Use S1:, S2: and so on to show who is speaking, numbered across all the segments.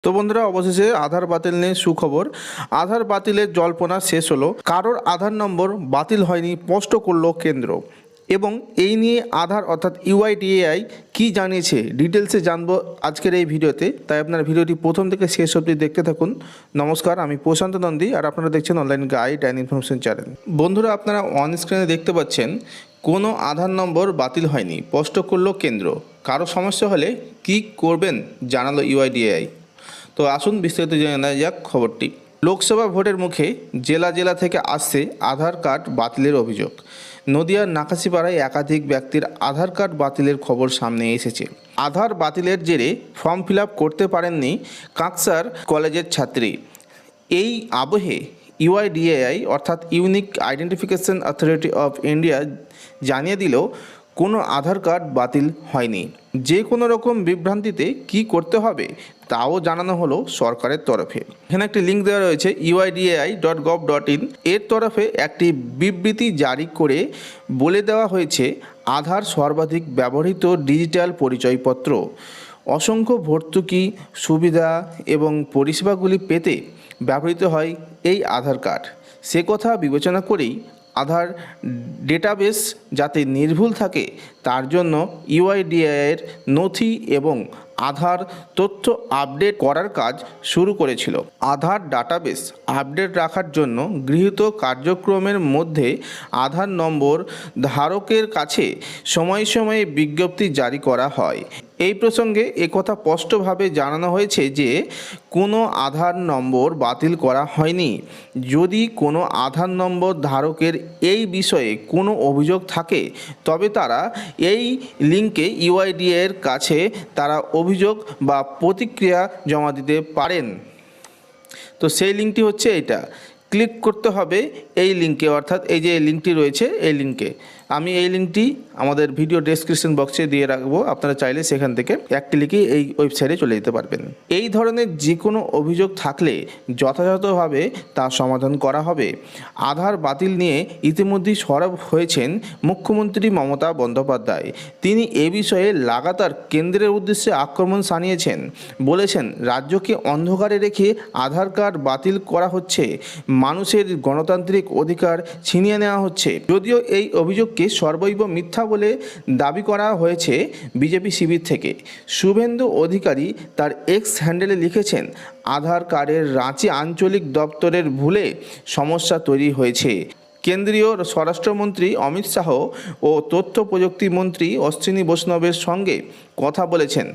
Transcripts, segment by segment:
S1: তো বন্ধুরা, অবশেষে আধার বাতিল নিয়ে সুখবর। আধার বাতিলের জল্পনা শেষ হলো। কারোর আধার নম্বর বাতিল হয়নি, স্পষ্ট করলো কেন্দ্র। এবং এই নিয়ে আধার অর্থাৎ ইউআইডিএআই কি জানিয়েছে ডিটেলসে জানবো আজকের এই ভিডিওতে। তাই আপনার ভিডিওটি প্রথম থেকে শেষ অবধি দেখতে থাকুন। নমস্কার, আমি প্রশান্ত নন্দী আর আপনারা দেখছেন online guide and information channel. বন্ধুরা, আপনারা অন স্ক্রিনে দেখতে পাচ্ছেন কোনো আধার নম্বর বাতিল হয়নি, স্পষ্ট করলো কেন্দ্র। কারো সমস্যা হলে কি করবেন জানালো ইউআইডিএআই। তো আসুন বিস্তারিত জেনে নেওয়া যাক খবরটি। লোকসভা ভোটের মুখে জেলা জেলা থেকে আসছে আধার কার্ড বাতিলের অভিযোগ। নদিয়ার নাকাশিপাড়ায় একাধিক ব্যক্তির আধার কার্ড বাতিলের খবর সামনে এসেছে। আধার বাতিলের জেরে ফর্ম ফিল আপ করতে পারেননি কাঁকসার কলেজের ছাত্রী। এই আবহে ইউআইডিএআই অর্থাৎ unique identification authority of India জানিয়ে দিল কোনো আধার কার্ড বাতিল হয়নি। যে কোনো রকম বিভ্রান্তিতে কি করতে হবে তাও জানানো হলো সরকারের তরফে। এখানে একটি লিঙ্ক দেওয়া রয়েছে uidi.gov.in। এর তরফে একটি বিবৃতি জারি করে বলে দেওয়া হয়েছে আধার সর্বাধিক ব্যবহৃত ডিজিটাল পরিচয়পত্র। অসংখ্য ভর্তুকি, সুবিধা এবং পরিষেবাগুলি পেতে ব্যবহৃত হয় এই আধার কার্ড। সে কথা বিবেচনা করেই আধার ডেটাবেস যাতে নির্ভুল থাকে তার জন্য ইউআইডিএআইয়ের নথি এবং আধার তথ্য আপডেট করার কাজ শুরু করেছিল। আধার ডাটাবেস আপডেট রাখার জন্য গৃহীত কার্যক্রমের মধ্যে আধার নম্বর ধারকের কাছে সময়ে সময়ে বিজ্ঞপ্তি জারি করা হয়। এই প্রসঙ্গে একথা স্পষ্টভাবে জানানো হয়েছে যে কোনো আধার নম্বর বাতিল করা হয়নি। যদি কোনো আধার নম্বর ধারকের এই বিষয়ে কোনো অভিযোগ থাকে তবে তারা এই লিঙ্কে ইউআইডিএর কাছে তারা অভিযোগ বা প্রতিক্রিয়া জমা দিতে পারেন। তো সেই লিঙ্কটি হচ্ছে এটা। ক্লিক করতে হবে এই লিঙ্কে, অর্থাৎ এই যে লিঙ্কটি রয়েছে এই লিঙ্কে। আমি এই লিঙ্কটি আমাদের ভিডিও ডেসক্রিপশন বক্সে দিয়ে রাখবো, আপনারা চাইলে সেখান থেকে এক ক্লিকে এই ওয়েবসাইটে চলে যেতে পারবেন। এই ধরনের যে কোনো অভিযোগ থাকলে যথাযথভাবে তার সমাধান করা হবে। আধার বাতিল নিয়ে ইতিমধ্যেই সরব হয়েছেন মুখ্যমন্ত্রী মমতা বন্দ্যোপাধ্যায়। তিনি এ বিষয়ে লাগাতার কেন্দ্রের উদ্দেশ্যে আক্রমণ শানিয়েছেন। বলেছেন, রাজ্যকে অন্ধকারে রেখে আধার কার্ড বাতিল করা হচ্ছে, মানুষের গণতান্ত্রিক অধিকার ছিনিয়ে নেওয়া হচ্ছে। যদিও এই অভিযোগকে সর্বৈব মিথ্যা বলে দাবি করা হয়েছে বিজেপি শিবির থেকে। শুভেন্দু অধিকারী তার এক্স হ্যান্ডেলে লিখেছেন, আধার কার্ডের রাঁচি আঞ্চলিক দপ্তরের ভুলে সমস্যা তৈরি হয়েছে। কেন্দ্রীয় স্বরাষ্ট্রমন্ত্রী অমিত শাহ ও তথ্য প্রযুক্তি মন্ত্রী অশ্বিনী বৈষ্ণবের সঙ্গে কথা বলেছেন,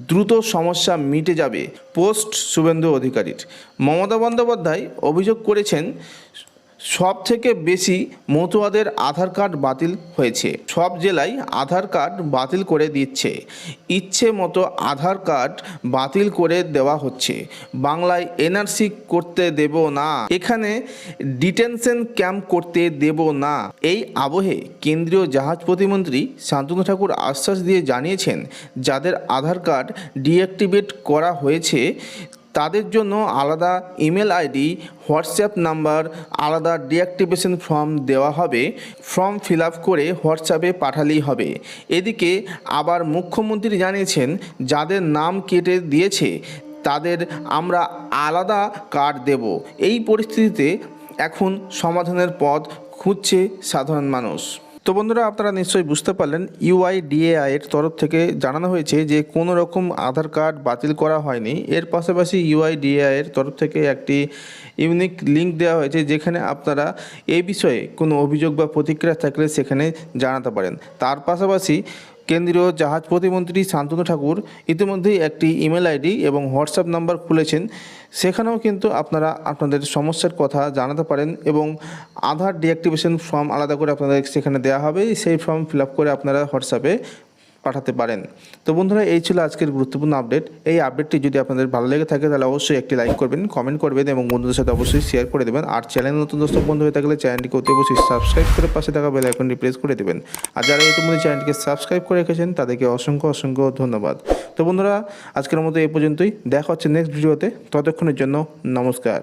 S1: দ্রুত সমস্যা মিটে যাবে। পোস্ট শুভেন্দু অধিকারীর। মমতা বন্দ্যোপাধ্যায় অভিযোগ করেছেন, সব থেকে বেশি মতুয়াদের আধার কার্ড বাতিল হয়েছে। সব জেলায় আধার কার্ড বাতিল করে দিচ্ছে, ইচ্ছে মতো আধার কার্ড বাতিল করে দেওয়া হচ্ছে। বাংলায় এনআরসি করতে দেব না, এখানে ডিটেনশন ক্যাম্প করতে দেব না। এই আবহে কেন্দ্রীয় জাহাজ প্রতিমন্ত্রী শান্তনু ঠাকুর আশ্বাস দিয়ে জানিয়েছেন, যাদের আধার কার্ড ডিঅ্যাক্টিভেট করা হয়েছে তাদের জন্য আলাদা ইমেল আইডি, হোয়াটসঅ্যাপ নাম্বার, আলাদা ডিঅ্যাক্টিভেশন ফর্ম দেওয়া হবে। ফর্ম ফিল আপ করে হোয়াটসঅ্যাপে পাঠালেই হবে। এদিকে আবার মুখ্যমন্ত্রী জানিয়েছেন, যাদের নাম কেটে দিয়েছে তাদের আমরা আলাদা কার্ড দেব। এই পরিস্থিতিতে এখন সমাধানের পথ খুঁজছে সাধারণ মানুষ। তো বন্ধুরা, আপনারা নিশ্চয়ই বুঝতে পারলেন ইউআইডিএআই এর তরফ থেকে জানানো হয়েছে যে কোনো রকম আধার কার্ড বাতিল করা হয়নি। এর পাশাপাশি ইউআইডিএআই এর তরফ থেকে একটি ইউনিক লিঙ্ক দেওয়া হয়েছে, যেখানে আপনারা এই বিষয়ে কোনো অভিযোগ বা প্রতিক্রিয়া থাকলে সেখানে জানাতে পারেন। তার পাশাপাশি কেন্দ্রীয় জাহাজ প্রতিমন্ত্রী শান্তনু ঠাকুর ইতিমধ্যেই একটি ইমেল আইডি এবং হোয়াটসঅ্যাপ নাম্বার খুলেছেন। সেখানেও কিন্তু আপনারা আপনাদের সমস্যার কথা জানাতে পারেন এবং আধার ডিঅ্যাক্টিভেশন ফর্ম আলাদা করে আপনাদের সেখানে দেওয়া হবে। সেই ফর্ম ফিল আপ করে আপনারা হোয়াটসঅ্যাপে পাঠাতে পারেন। তো বন্ধুরা, এই ছিল আজকের গুরুত্বপূর্ণ আপডেট। এই আপডেটটি যদি আপনাদের ভালো লেগে থাকে তাহলে অবশ্যই একটি লাইক করবেন, কমেন্ট করবেন এবং বন্ধুদের সাথে অবশ্যই শেয়ার করে দেবেন। আর চ্যানেল নতুন দর্শক বন্ধু হয়ে থাকলে চ্যানেলটিকে অতি অবশ্যই সাবস্ক্রাইব করে পাশে থাকা বেল আইকনটি প্রেস করে দেবেন। আর যারা ইতিমধ্যে চ্যানেলটিকে সাবস্ক্রাইব করে রেখেছেন তাদেরকে অসংখ্য ধন্যবাদ। তো বন্ধুরা, আজকের মতো এই পর্যন্তই। দেখা হচ্ছে নেক্সট ভিডিওতে। ততক্ষণের জন্য নমস্কার।